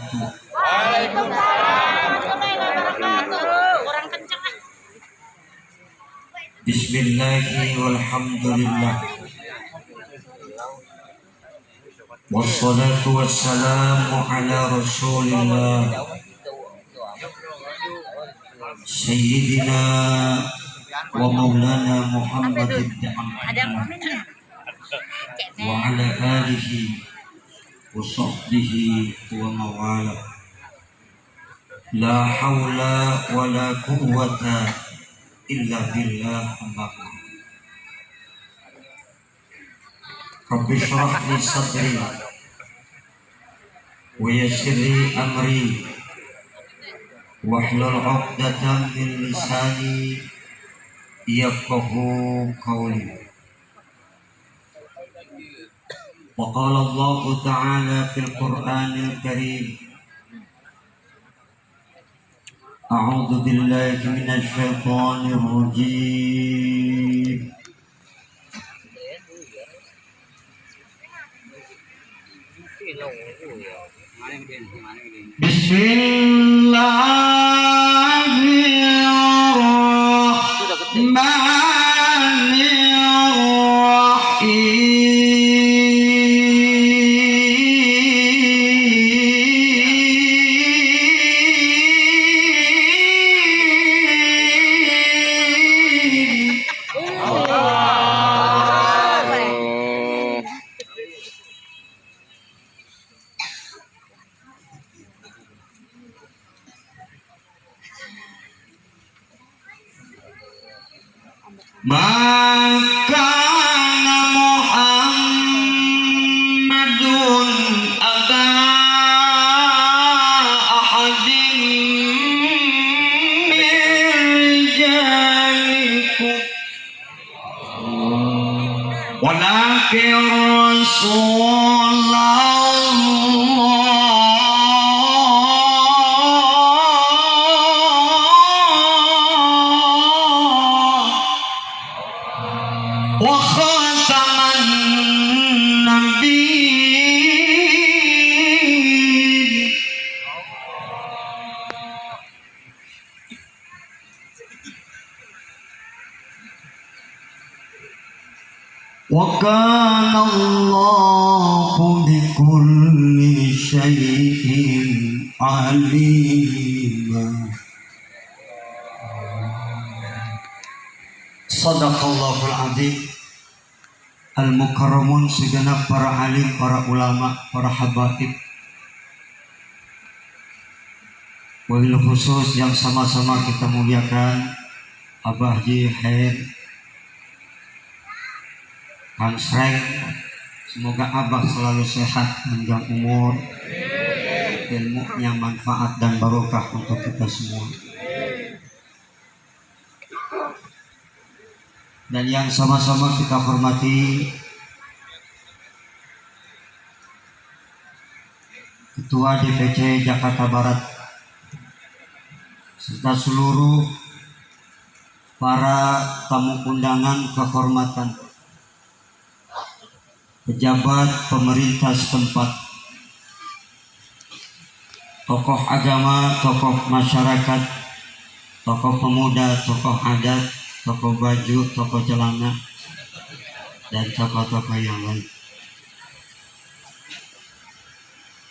wabarakatuh. Waalaikumsalam warahmatullahi wabarakatuh. Kurang kenceng ah. Bismillahi walhamdulillah. Wassalatu wassalamu ala rasulillah Sayyidina wa maulana Muhammad ibn Abdullah wa ala alihi wa sahbihi wa mawala. La hawla wa la quwwata illa billah. Rabbi shrah li sadri wa yassir li amri wahlul 'uqdatam min lisani yafqahu qawli. Wa qala Allah ta'ala fil Qur'anil Karim, a'udzu billahi minasy syaithanir rajim. Maka Muhammadun aba ahadin min rijalikum walakin Rasulullah wa khataman nabiyyin. Wa kana Allahu bikulli syai'in alima. Sadaqallahul adzim. Al-mukarramun segenap para alim, para ulama, para habaib, wabil khusus yang sama-sama kita muliakan Abah Haji Khair Kang Srek. Semoga Abah selalu sehat, panjang umur, ilmunya manfaat dan barokah untuk kita semua. Dan yang sama-sama kita hormati Ketua DPC Jakarta Barat serta seluruh para tamu undangan kehormatan, pejabat pemerintah setempat, tokoh agama, tokoh masyarakat, tokoh pemuda, tokoh adat, tokoh baju, tokoh celana, dan tokoh-tokoh yang lain.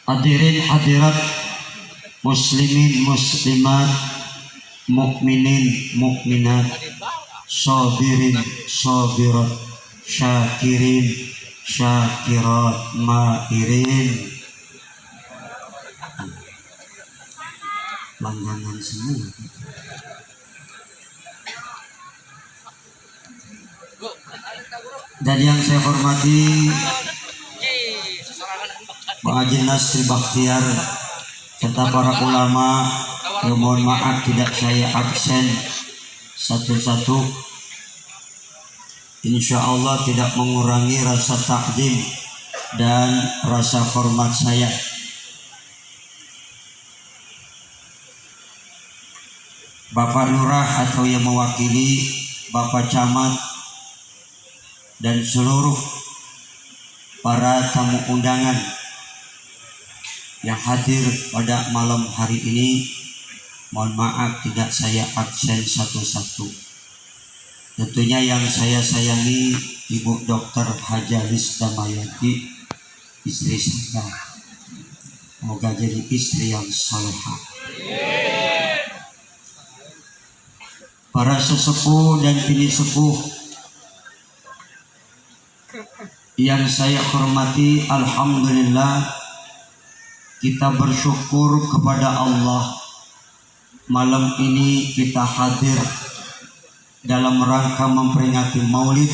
Hadirin hadirat, muslimin muslimat, mukminin mukminat, sabirin sabirat, syakirin syakirat, mairin. Langganan semua. Dan yang saya hormati Pak Haji Nasri Bakhtiar serta para ulama, yang mohon maaf tidak saya absen satu-satu. Insya Allah tidak mengurangi rasa takzim dan rasa hormat saya. Bapak Lurah atau yang mewakili Bapak Camat dan seluruh para tamu undangan yang hadir pada malam hari ini. Mohon maaf tidak saya absen satu-satu. Tentunya yang saya sayangi Ibu Dr. Hajalis Damayati, istri saya. Semoga jadi istri yang salehah. Para sesepuh dan bini sepuh yang saya hormati, alhamdulillah kita bersyukur kepada Allah. Malam ini kita hadir dalam rangka memperingati Maulid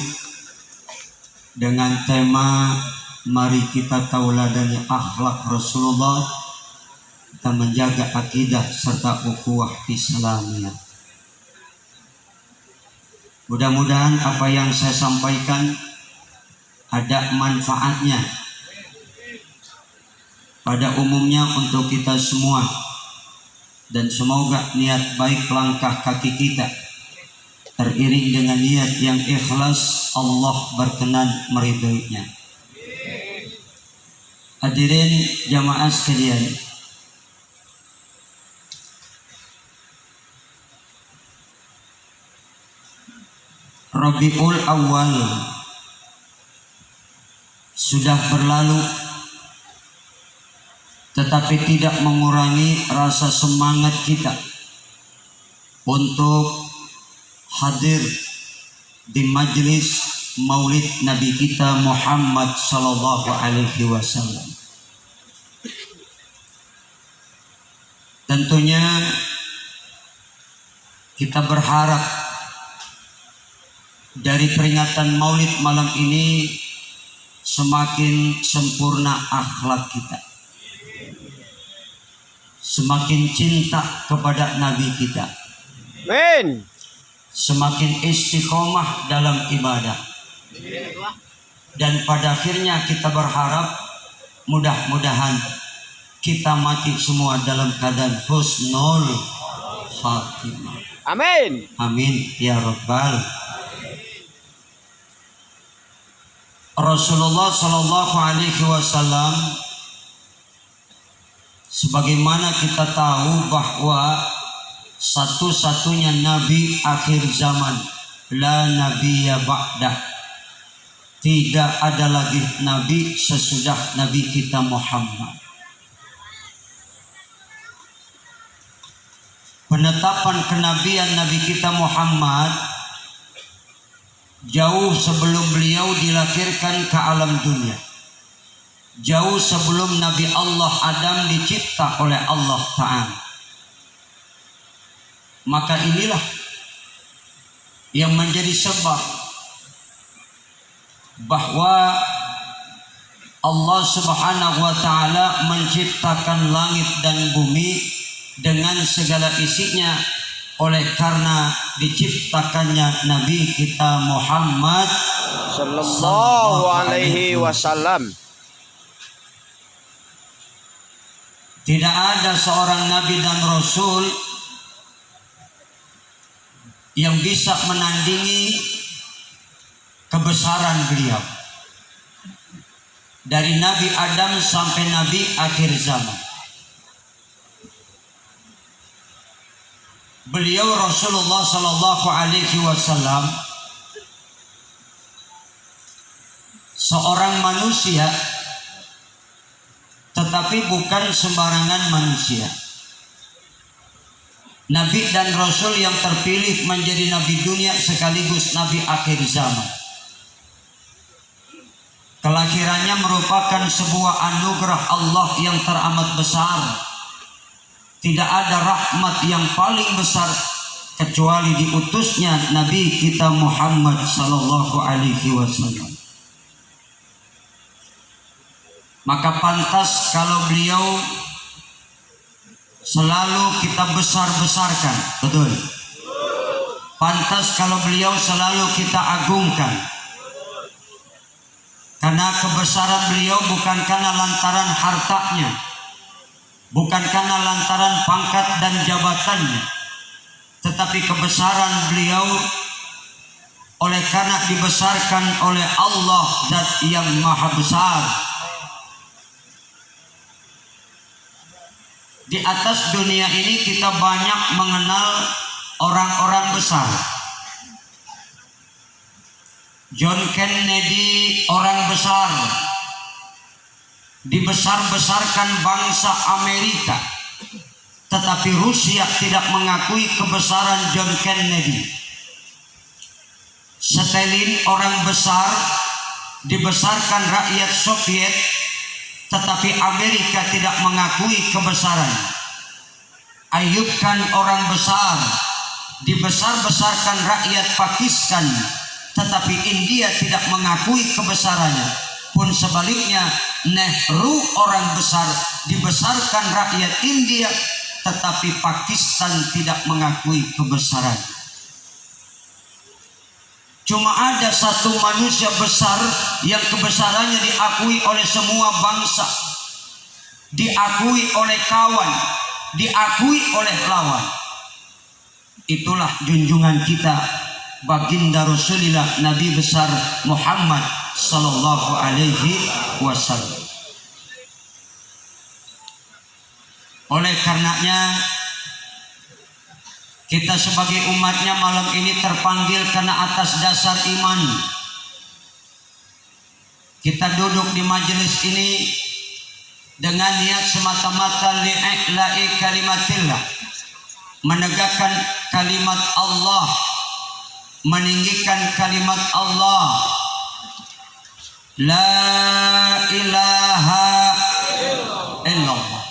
dengan tema mari kita tauladani akhlak Rasulullah, kita menjaga akidah serta ukhuwah Islamiyah. Mudah-mudahan apa yang saya sampaikan ada manfaatnya pada umumnya untuk kita semua, dan semoga niat baik langkah kaki kita teriring dengan niat yang ikhlas, Allah berkenan meridhoinya. Hadirin jamaah sekalian, Rabiul Awal sudah berlalu, tetapi tidak mengurangi rasa semangat kita untuk hadir di majelis Maulid Nabi kita Muhammad sallallahu alaihi wasallam. Tentunya kita berharap dari peringatan Maulid malam ini semakin sempurna akhlak kita, semakin cinta kepada Nabi kita, Amin. semakin istiqomah dalam ibadah, dan pada akhirnya kita berharap mudah-mudahan kita mati semua dalam keadaan husnul khatimah. Amin. Amin ya rabbal. Rasulullah sallallahu alaihi wasallam, sebagaimana kita tahu bahwa satu-satunya nabi akhir zaman, la nabiyya ba'dah, tidak ada lagi nabi sesudah nabi kita Muhammad. Penetapan kenabian nabi kita Muhammad jauh sebelum beliau dilahirkan ke alam dunia, jauh sebelum Nabi Allah Adam dicipta oleh Allah Ta'ala. Maka inilah yang menjadi sebab bahwa Allah Subhanahu wa Ta'ala menciptakan langit dan bumi dengan segala isinya, oleh karena diciptakannya Nabi kita Muhammad Sallallahu alaihi wasallam. Tidak ada seorang nabi dan rasul yang bisa menandingi kebesaran beliau. Dari Nabi Adam sampai Nabi akhir zaman, beliau Rasulullah sallallahu alaihi wasallam seorang manusia, tetapi bukan sembarangan manusia. Nabi dan Rasul yang terpilih menjadi Nabi dunia sekaligus Nabi akhir zaman. Kelahirannya merupakan sebuah anugerah Allah yang teramat besar. Tidak ada rahmat yang paling besar kecuali diutusnya Nabi kita Muhammad sallallahu alaihi wasallam. Maka pantas kalau beliau selalu kita besar-besarkan, betul. Pantas kalau beliau selalu kita agungkan. Karena kebesaran beliau bukan karena lantaran hartanya, bukan karena lantaran pangkat dan jabatannya, tetapi kebesaran beliau oleh karena dibesarkan oleh Allah Zat yang Maha Besar. Di atas dunia ini kita banyak mengenal orang-orang besar. John Kennedy orang besar, dibesar-besarkan bangsa Amerika, tetapi Rusia tidak mengakui kebesaran John Kennedy. Stalin orang besar, dibesarkan rakyat Soviet, tetapi Amerika tidak mengakui kebesaran. Ayub Khan orang besar, dibesar-besarkan rakyat Pakistan, tetapi India tidak mengakui kebesarannya. Pun sebaliknya, Nehru orang besar, dibesarkan rakyat India, tetapi Pakistan tidak mengakui kebesaran. Cuma ada satu manusia besar yang kebesarannya diakui oleh semua bangsa, diakui oleh kawan, diakui oleh lawan. Itulah junjungan kita, baginda Rasulullah Nabi besar Muhammad sallallahu alaihi wasallam. Oleh karenanya kita sebagai umatnya malam ini terpanggil karena atas dasar iman. Kita duduk di majelis ini dengan niat semata-mata li'i'la'i kalimatillah, menegakkan kalimat Allah, meninggikan kalimat Allah. La ilaha illallah.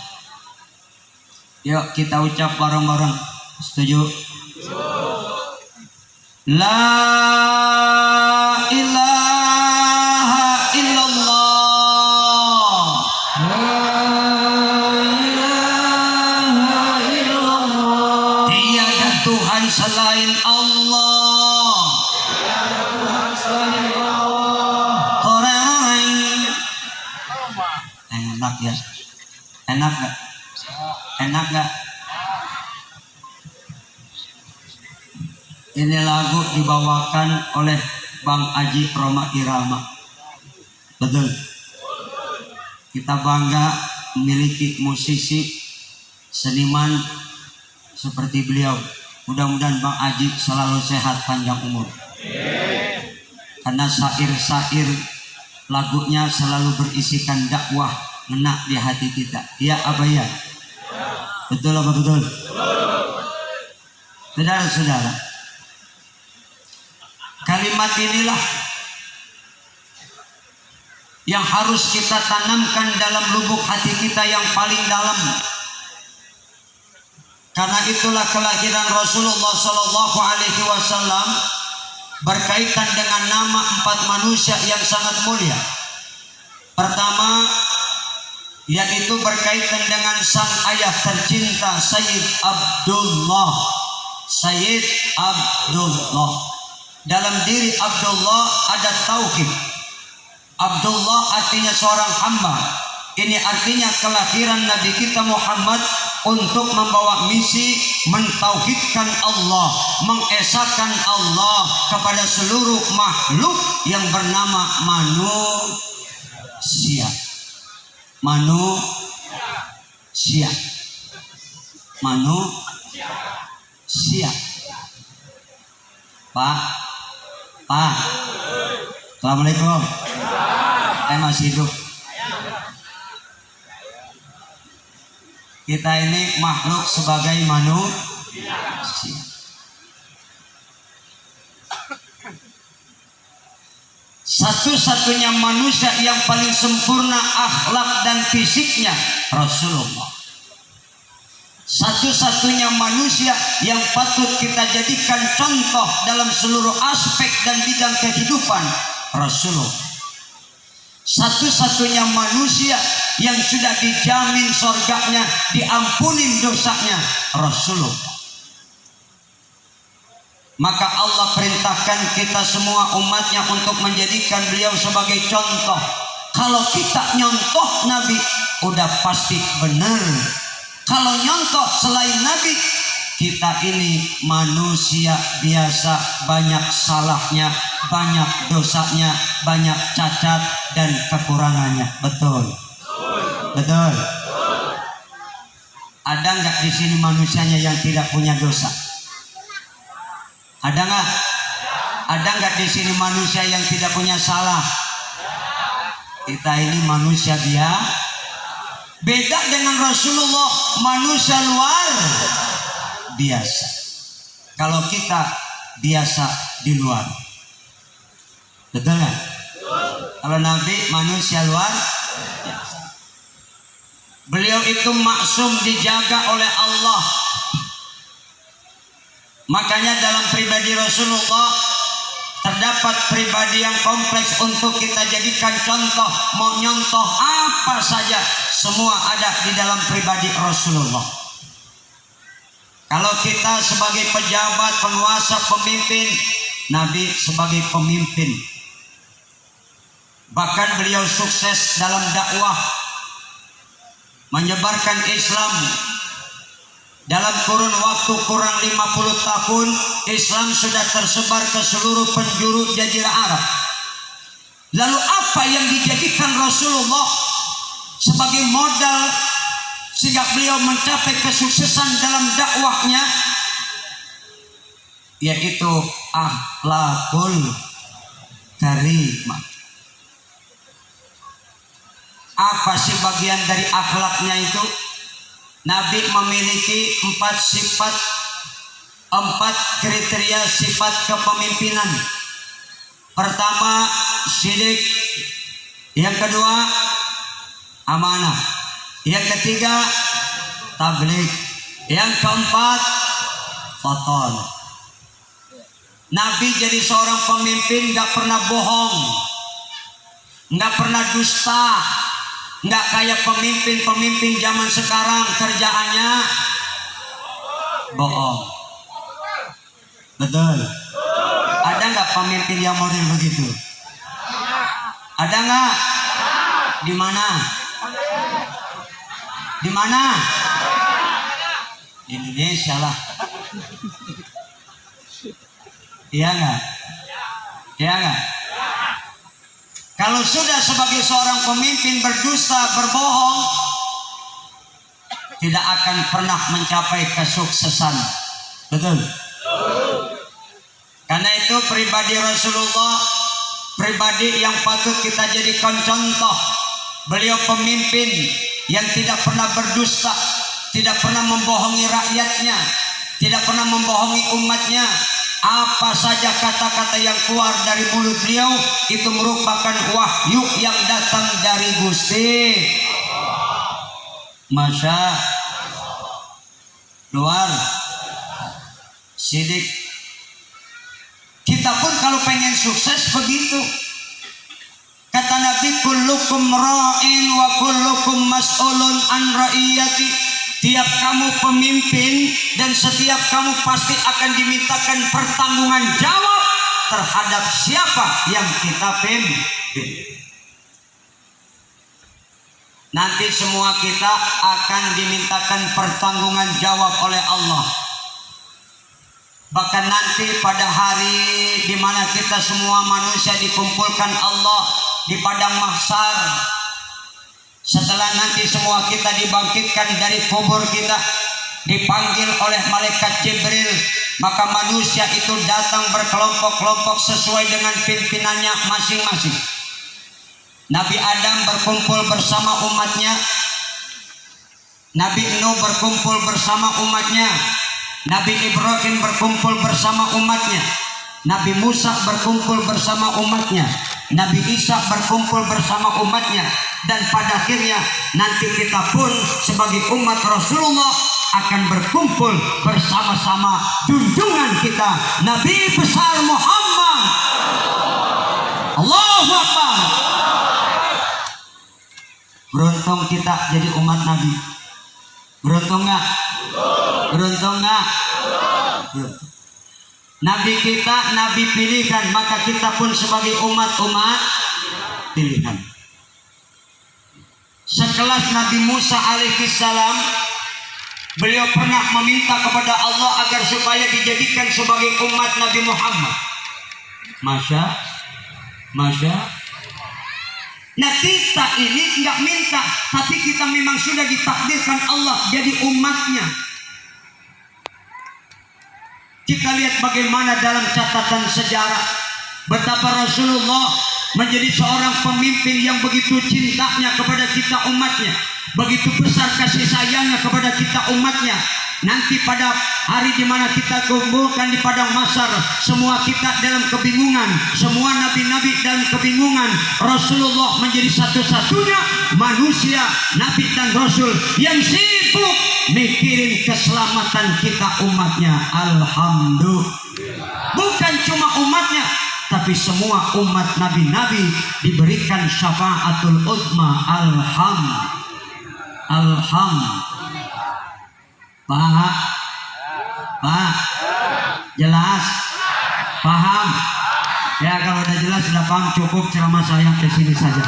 Yuk kita ucap bareng-bareng. Setuju? La ilaha illallah. La ilaha illallah. Tiada Tuhan selain Allah. Enak ya? Enak gak? Enak gak? Ini lagu dibawakan oleh Bang Aji Roma Irama. Betul. Kita bangga memiliki musisi seniman seperti beliau. Mudah-mudahan Bang Aji selalu sehat panjang umur. Karena syair-syair lagunya selalu berisikan dakwah, ngena di hati kita. Ya abaya. Betul apa betul? Saudara-saudara, kalimat inilah yang harus kita tanamkan dalam lubuk hati kita yang paling dalam. Karena itulah kelahiran Rasulullah Sallallahu Alaihi Wasallam berkaitan dengan nama 4 manusia yang sangat mulia. Pertama, yaitu berkaitan dengan sang ayah tercinta Sayyid Abdullah. Sayyid Abdullah. Dalam diri Abdullah ada tauhid. Abdullah artinya seorang hamba. Ini artinya kelahiran Nabi kita Muhammad untuk membawa misi mentauhidkan Allah, mengesahkan Allah kepada seluruh makhluk yang bernama manusia. Manusia. Manusia. Pak. Assalamualaikum. Masih hidup. Kita ini makhluk sebagai manusia. Satu-satunya manusia yang paling sempurna akhlak dan fisiknya Rasulullah. Satu-satunya manusia yang patut kita jadikan contoh dalam seluruh aspek dan bidang kehidupan Rasulullah. Satu-satunya manusia yang sudah dijamin surganya, diampunin dosanya Rasulullah. Maka Allah perintahkan kita semua umatnya untuk menjadikan beliau sebagai contoh. Kalau kita nyontoh Nabi, udah pasti benar. Kalau nyontoh selain Nabi, kita ini manusia biasa, banyak salahnya, banyak dosanya, banyak cacat dan kekurangannya. Betul. Betul. Ada nggak di sini manusianya yang tidak punya dosa? Ada nggak? Ada nggak di sini manusia yang tidak punya salah? Kita ini manusia beda dengan Rasulullah, manusia luar biasa. Kalau kita biasa di luar, betul nggak? Kalau Nabi manusia luar biasa. Beliau itu maksum, dijaga oleh Allah. Makanya dalam pribadi Rasulullah terdapat pribadi yang kompleks untuk kita jadikan contoh. Mau nyontoh apa saja, semua ada di dalam pribadi Rasulullah. Kalau kita sebagai pejabat, penguasa, pemimpin, Nabi sebagai pemimpin. Bahkan beliau sukses dalam dakwah, menyebarkan Islam. Dalam kurun waktu kurang 50 tahun, Islam sudah tersebar ke seluruh penjuru jazirah Arab. Lalu apa yang dijadikan Rasulullah sebagai modal sehingga beliau mencapai kesuksesan dalam dakwahnya? Yaitu akhlakul karimah. Apa sih bagian dari akhlaknya itu? Nabi memiliki 4 sifat, 4 kriteria sifat kepemimpinan. Pertama, syirik. Yang kedua, amanah. Yang ketiga, tabligh. Yang keempat, fadl. Nabi jadi seorang pemimpin gak pernah bohong, gak pernah dusta. Nggak kayak pemimpin-pemimpin zaman sekarang, kerjaannya bohong. Betul. Ada nggak pemimpin yang model begitu? Ada nggak? Di mana? Di mana? Indonesia lah. Iya nggak? Iya nggak? Kalau sudah sebagai seorang pemimpin berdusta, berbohong, tidak akan pernah mencapai kesuksesan. Betul? Karena itu pribadi Rasulullah, pribadi yang patut kita jadikan contoh. Beliau pemimpin yang tidak pernah berdusta, tidak pernah membohongi rakyatnya, tidak pernah membohongi umatnya. Apa saja kata-kata yang keluar dari mulut beliau itu merupakan wahyu yang datang dari Gusti. Masya luar sidik. Kita pun kalau pengen sukses begitu. Kata Nabi, kullukum ra'in wa kullukum mas'ulun an ra'iyati. Tiap kamu pemimpin dan setiap kamu pasti akan dimintakan pertanggungan jawab terhadap siapa yang kita pimpin. Nanti semua kita akan dimintakan pertanggungan jawab oleh Allah. Bahkan nanti pada hari di mana kita semua manusia dikumpulkan Allah di padang mahsyar, setelah nanti semua kita dibangkitkan dari kubur kita, dipanggil oleh malaikat Jibril, maka manusia itu datang berkelompok-kelompok sesuai dengan pimpinannya masing-masing. Nabi Adam berkumpul bersama umatnya, Nabi Nuh berkumpul bersama umatnya, Nabi Ibrahim berkumpul bersama umatnya, Nabi Musa berkumpul bersama umatnya, Nabi Isa berkumpul bersama umatnya, dan pada akhirnya nanti kita pun sebagai umat Rasulullah akan berkumpul bersama-sama junjungan kita Nabi besar Muhammad. Allahu Akbar. Beruntung kita jadi umat Nabi. Beruntung nggak? Beruntung nggak? Beruntung. Nabi kita Nabi pilihan, maka kita pun sebagai umat pilihan. Sekelas Nabi Musa alaihissalam, beliau pernah meminta kepada Allah agar supaya dijadikan sebagai umat Nabi Muhammad. Masya Nah kita ini nggak minta, tapi kita memang sudah ditakdirkan Allah jadi umatnya. Kita lihat bagaimana dalam catatan sejarah betapa Rasulullah menjadi seorang pemimpin yang begitu cintanya kepada kita umatnya, begitu besar kasih sayangnya kepada kita umatnya. Nanti pada hari di mana kita kumpulkan di padang mahsyar, semua kita dalam kebingungan, semua nabi-nabi dalam kebingungan. Rasulullah menjadi satu-satunya manusia, nabi dan rasul yang sibuk mikirin keselamatan kita umatnya. Alhamdulillah. Bukan cuma umatnya, tapi semua umat nabi-nabi diberikan syafaatul uzma. Alhamdulillah. Pak, jelas, paham? Ya kalau udah jelas, sudah paham, cukup ceramah saya ke sini saja.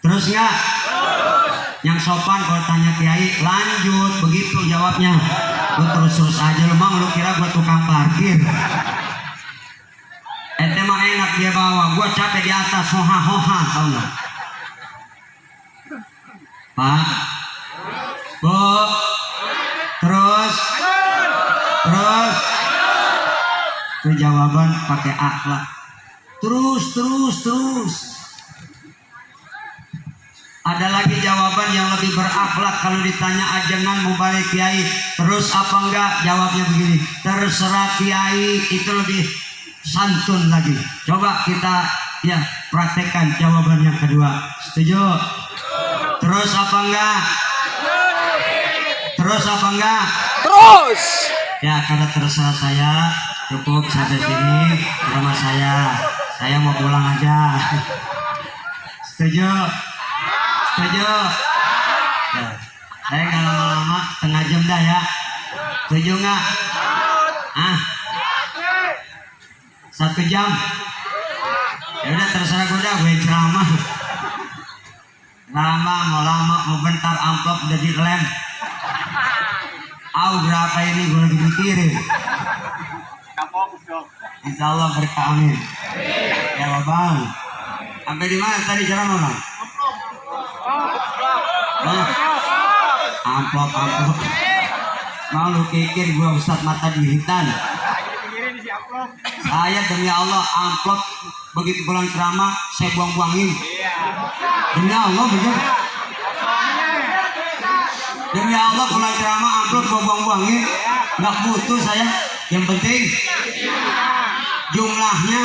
Terus nggak? Yang sopan kalau tanya kiai, lanjut, begitu jawabnya. Lu terus aja, lu mau lu kira gua tukang parkir? Ente mah enak dia bawa, gua capek di atas, hoha, tau nggak? Pak, Bu, terus, itu jawaban pakai akhlak. Terus. Ada lagi jawaban yang lebih berakhlak kalau ditanya ajengan mau balik kiai, terus apa enggak? Jawabnya begini, terserah kiai, itu lebih santun lagi. Coba kita ya praktekkan jawaban yang kedua. Setuju? Terus apa enggak? Terus apa enggak? Terus. Ya karena terserah saya, cukup sampai sini sama saya. Saya mau pulang aja. Setuju? Setuju? Ya. Saya nggak lama-lama, setengah jam dah ya. Setuju nggak? 1 jam. Ya udah terserah gue ceramah. Mau lama, mau bentar, amplop udah dilem. Berapa ini gue lagi mikirin. Insya Allah berkah, amin. Ya bang. Sampai di mana tadi ceramah bang? Amplop. Mau lu pikir gue Ustadz mata duitan? Saya demi Allah amplop begitu pulang ceramah saya buang-buangin. Demi Allah bener. Demi Allah pulang ceramah amplop gua buang-buangin. Nggak butuh saya. Yang penting jumlahnya.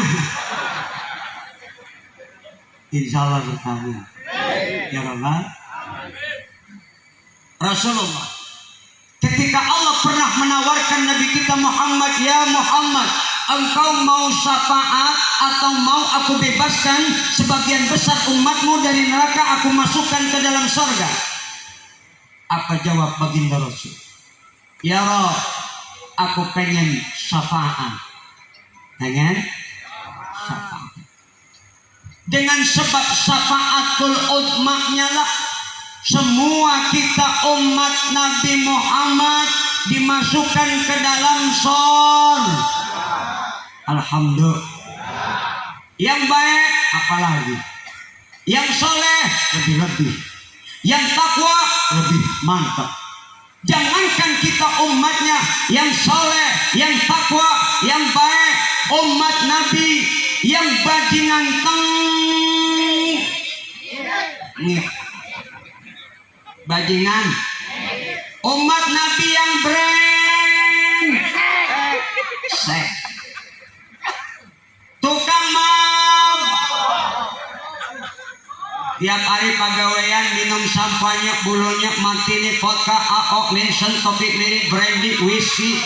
Insya Allah berkahnya. Ya Rabbal. Rasulullah ketika Allah pernah menawarkan Nabi kita Muhammad, ya Muhammad, engkau mau syafaat atau mau aku bebaskan sebagian besar umatmu dari neraka, aku masukkan ke dalam surga? Apa jawab baginda Rasul? Ya Rabb, aku pengen syafaat. Pengen syafaat. Dengan sebab syafaatul uzmanya lah semua kita umat Nabi Muhammad dimasukkan ke dalam surga. Alhamdulillah. Yang baik apalagi, yang soleh lebih-lebih, yang takwa lebih mantap. Jangankan kita umatnya yang soleh, yang takwa, yang baik, umat Nabi yang bajingan bajingan, umat Nabi yang brengsek, tukang tiap hari pegawaian minum sampahnya, bulunya, martini, vodka, AO, Manson, topik lirik, brandy, whisky,